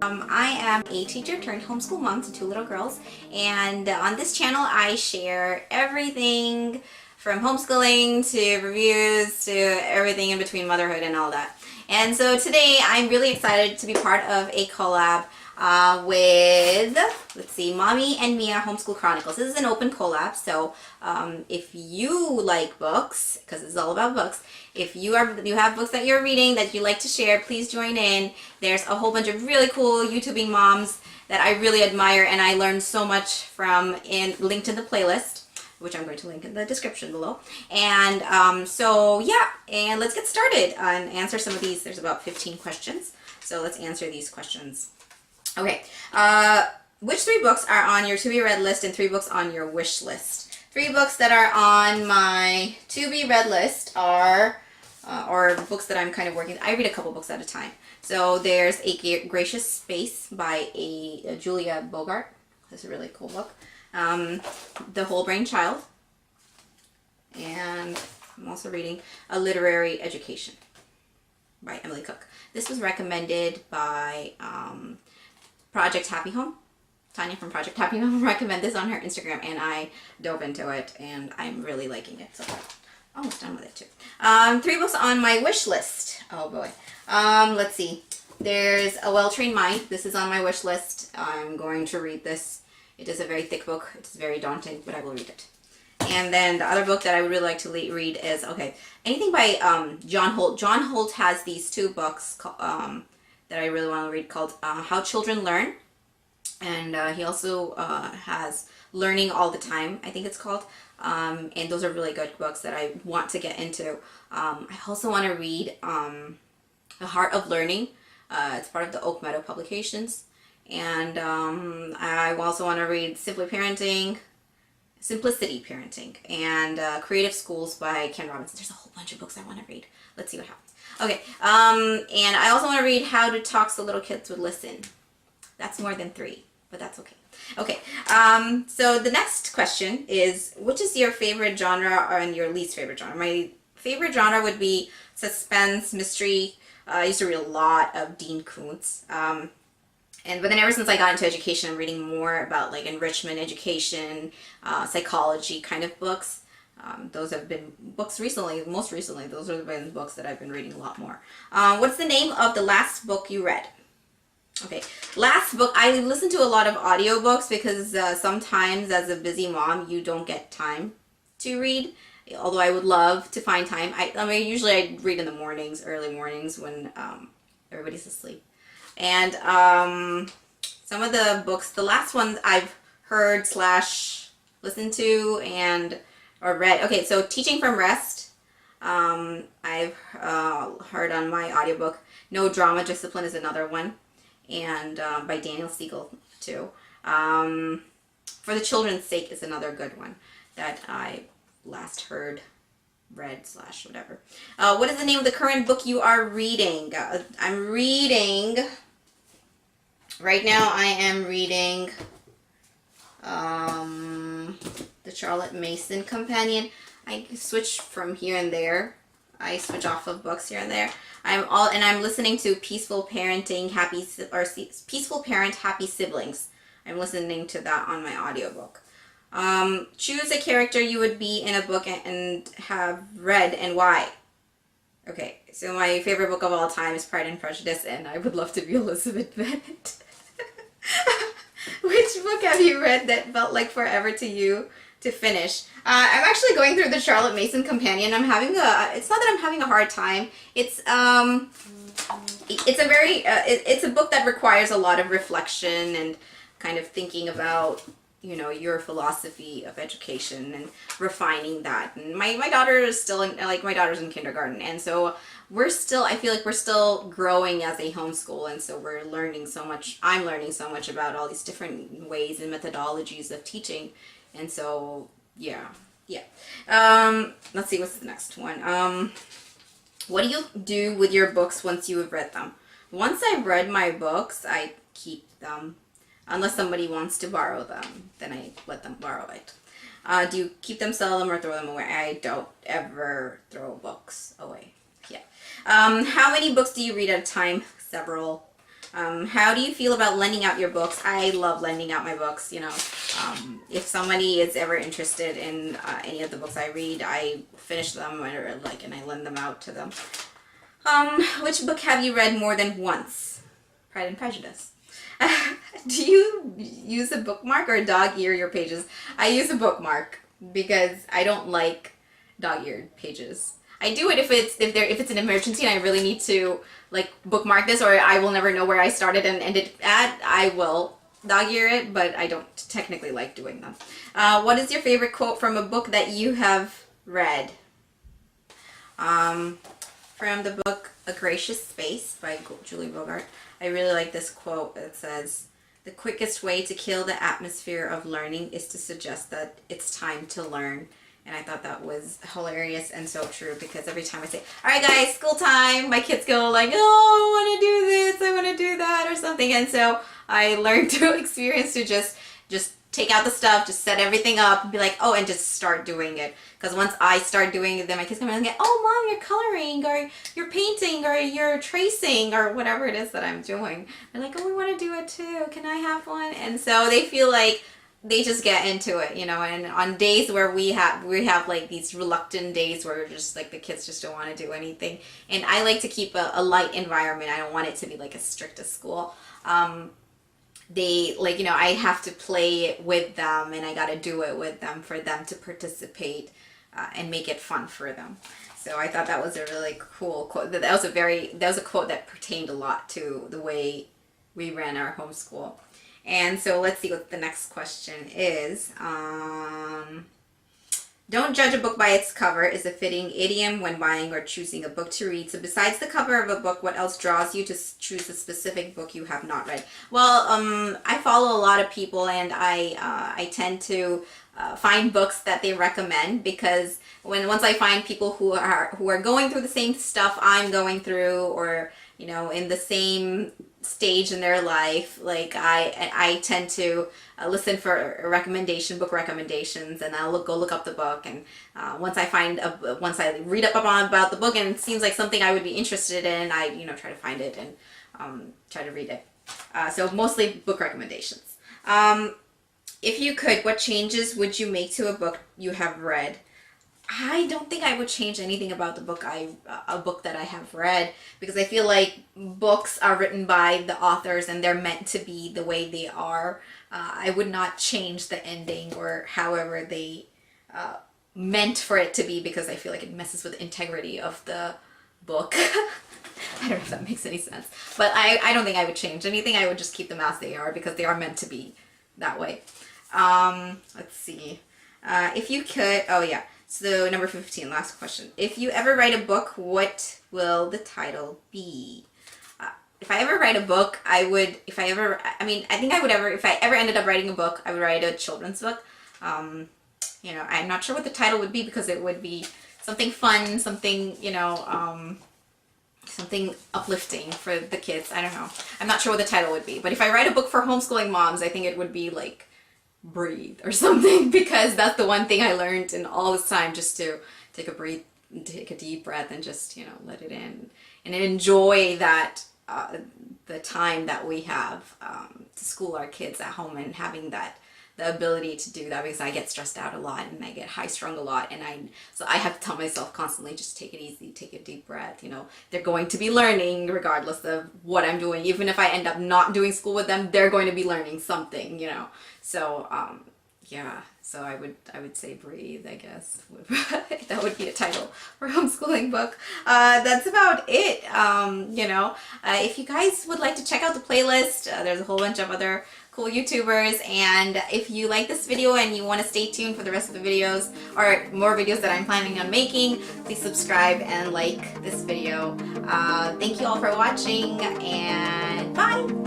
I am a teacher turned homeschool mom to two little girls, and on this channel I share everything from homeschooling to reviews to everything in between motherhood and all that. And so today I'm really excited to be part of a collab with, let's see, Mommy and Mia Homeschool Chronicles. This is an open collab, so if you like books, because it's all about books, if you have books that you're reading that you like to share, please join in. There's a whole bunch of really cool YouTubing moms that I really admire and I learned so much from, linked in the playlist, which I'm going to link in the description below. And so yeah, and let's get started and answer some of these. There's about 15 questions, so let's answer these questions. Okay, which 3 books are on your to-be-read list and 3 books on your wish list? 3 books that are on my to-be-read list are, or books that I'm kind of working. I read a couple books at a time. So there's A Gracious Space by Julia Bogart. That's a really cool book. The Whole Brain Child. And I'm also reading A Literary Education by Emily Cook. This was recommended by Project Happy Home. Tanya from Project Happy Home recommended this on her Instagram, and I dove into it, and I'm really liking it. So almost done with it too. 3 books on my wish list. Oh boy. Let's see. There's A Well-Trained Mind. This is on my wish list. I'm going to read this. It is a very thick book. It's very daunting, but I will read it. And then the other book that I would really like to read is, okay, anything by John Holt. John Holt has these 2 books that I really want to read called How Children Learn. And he also has Learning All the Time, I think it's called. And those are really good books that I want to get into. I also want to read The Heart of Learning. It's part of the Oak Meadow Publications. And I also want to read Simplicity Parenting, and Creative Schools by Ken Robinson. There's a whole bunch of books I want to read. Let's see what happens. Okay, and I also want to read How to Talk So Little Kids Would Listen. That's more than 3, but that's okay. Okay, so the next question is, which is your favorite genre and your least favorite genre? My favorite genre would be suspense, mystery. I used to read a lot of Dean Koontz. But then ever since I got into education, I'm reading more about like enrichment education, psychology kind of books. Those have been books recently, most recently, those have been books that I've been reading a lot more. What's the name of the last book you read? Okay, last book, I listen to a lot of audiobooks because sometimes as a busy mom, you don't get time to read. Although I would love to find time. I mean, usually I read in the mornings, early mornings when everybody's asleep. And some of the books, the last ones I've heard / listened to or read. Okay, so Teaching from Rest. I've heard on my audiobook. No Drama Discipline is another one. And by Daniel Siegel too. For the Children's Sake is another good one that I last read / whatever. What is the name of the current book you are reading? I'm reading, right now I am reading the Charlotte Mason Companion. I switch from here and there. I switch off of books here and there. I'm listening to Peaceful Parenting, Peaceful Parent, Happy Siblings. I'm listening to that on my audiobook. Choose a character you would be in a book and have read and why. Okay, so my favorite book of all time is Pride and Prejudice, and I would love to be Elizabeth Bennet. Which book have you read that felt like forever to you to finish? I'm actually going through the Charlotte Mason Companion. It's not that I'm having a hard time. It's a book that requires a lot of reflection and kind of thinking about, you know, your philosophy of education and refining that. And my daughter is still my daughter's in kindergarten, and so I feel like we're still growing as a homeschool, and so we're learning so much. I'm learning so much about all these different ways and methodologies of teaching, and so yeah. Let's see, what's the next one? What do you do with your books once you have read them? Once I've read my books, I keep them. Unless somebody wants to borrow them, then I let them borrow it. Do you keep them, sell them, or throw them away? I don't ever throw books away. Yeah. How many books do you read at a time? Several. How do you feel about lending out your books? I love lending out my books. If somebody is ever interested in any of the books I read, I finish them and I lend them out to them. Which book have you read more than once? Pride and Prejudice. Do you use a bookmark or dog-ear your pages? I use a bookmark because I don't like dog-eared pages. I do it if it's an emergency and I really need to like bookmark this, or I will never know where I started and ended at. I will dog-ear it, but I don't technically like doing them. What is your favorite quote from a book that you have read? From the book A Gracious Space by Julie Bogart. I really like this quote that says, "The quickest way to kill the atmosphere of learning is to suggest that it's time to learn." And I thought that was hilarious and so true, because every time I say, all right guys, school time, my kids go like, oh, I want to do this, I want to do that or something. And so I learned through experience to just take out the stuff, just set everything up and be like, oh, and just start doing it. Because once I start doing it, then my kids come in and get, oh mom, you're coloring or you're painting or you're tracing or whatever it is that I'm doing. They're like, oh, we want to do it too. Can I have one? And so they feel like they just get into it, and on days where we have like these reluctant days where just like the kids just don't want to do anything, and I like to keep a light environment. I don't want it to be like as strict as school. They like, I have to play it with them and I got to do it with them for them to participate and make it fun for them. So I thought that was a really cool quote. That was a quote that pertained a lot to the way we ran our homeschool. And so let's see what the next question is. Don't judge a book by its cover is a fitting idiom when buying or choosing a book to read. So besides the cover of a book, what else draws you to choose a specific book you have not read? Well, I follow a lot of people, and I tend to find books that they recommend, because once I find people who are going through the same stuff I'm going through, or in the same stage in their life, like I tend to listen for book recommendations, and I'll go look up the book, and once I read up about the book and it seems like something I would be interested in, I try to find it and try to read it. So mostly book recommendations. If you could, what changes would you make to a book you have read? I don't think I would change anything about the book a book that I have read, because I feel like books are written by the authors and they're meant to be the way they are. I would not change the ending or however they meant for it to be, because I feel like it messes with the integrity of the book. I don't know if that makes any sense, but I don't think I would change anything. I would just keep them as they are, because they are meant to be that way. Let's see. If you could, oh yeah. So number 15, last question. If you ever write a book, what will the title be? If I ever write a book, if I ever ended up writing a book, I would write a children's book. I'm not sure what the title would be, because it would be something fun, something, something uplifting for the kids. I don't know. I'm not sure what the title would be. But if I write a book for homeschooling moms, I think it would be like Breathe or something, because that's the one thing I learned in all this time, just to take a deep breath and just let it in and enjoy that the time that we have to school our kids at home, and having the ability to do that, because I get stressed out a lot and I get high strung a lot, and so I have to tell myself constantly, just take it easy, take a deep breath. They're going to be learning regardless of what I'm doing. Even if I end up not doing school with them, they're going to be learning something, So yeah, so I would say Breathe, I guess. That would be a title for a homeschooling book. That's about it. If you guys would like to check out the playlist, there's a whole bunch of other cool YouTubers, and if you like this video and you want to stay tuned for the rest of the videos or more videos that I'm planning on making, please subscribe and like this video. Thank you all for watching, and bye!